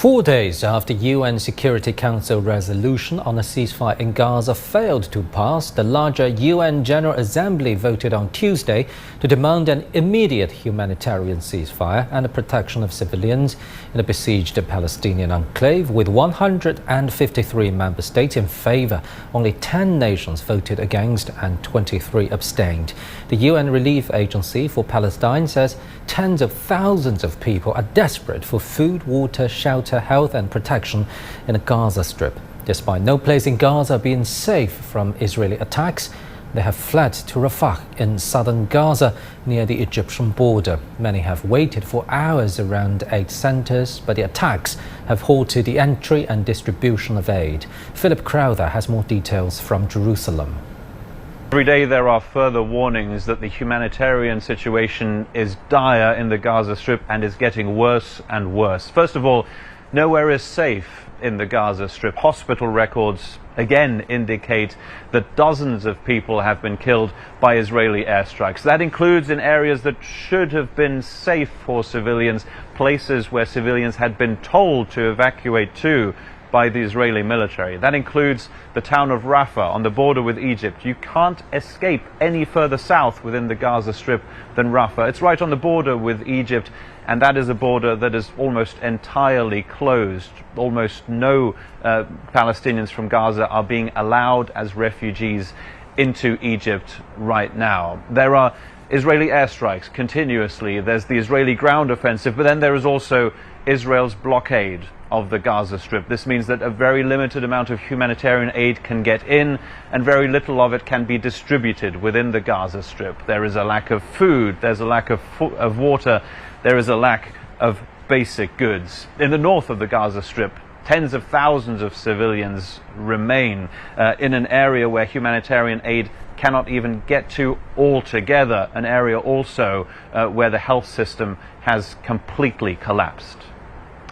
4 days after UN Security Council resolution on a ceasefire in Gaza failed to pass, the larger UN General Assembly voted on Tuesday to demand an immediate humanitarian ceasefire and the protection of civilians in the besieged Palestinian enclave. With 153 member states in favor, only 10 nations voted against and 23 abstained. The UN Relief Agency for Palestine says tens of thousands of people are desperate for food, water, shelter, health and protection in the Gaza Strip. Despite no place in Gaza being safe from Israeli attacks, they have fled to Rafah in southern Gaza near the Egyptian border. Many have waited for hours around aid centers, but the attacks have halted the entry and distribution of aid. Philip Crowther has more details from Jerusalem. Every day there are further warnings that the humanitarian situation is dire in the Gaza Strip and is getting worse and worse. First of all, nowhere is safe in the Gaza Strip. Hospital records again indicate that dozens of people have been killed by Israeli airstrikes. That includes in areas that should have been safe for civilians, places where civilians had been told to evacuate to by the Israeli military. That includes the town of Rafah on the border with Egypt. You can't escape any further south within the Gaza Strip than Rafah. It's right on the border with Egypt, and that is a border that is almost entirely closed. Almost no Palestinians from Gaza are being allowed as refugees into Egypt right now. There are Israeli airstrikes continuously. There's the Israeli ground offensive, but then there is also Israel's blockade of the Gaza Strip. This means that a very limited amount of humanitarian aid can get in and very little of it can be distributed within the Gaza Strip. There is a lack of food, there's a lack of water, there is a lack of basic goods. In the north of the Gaza Strip, tens of thousands of civilians remain in an area where humanitarian aid cannot even get to altogether, an area also where the health system has completely collapsed.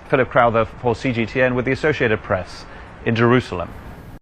Philip Crowther for CGTN with the Associated Press in Jerusalem.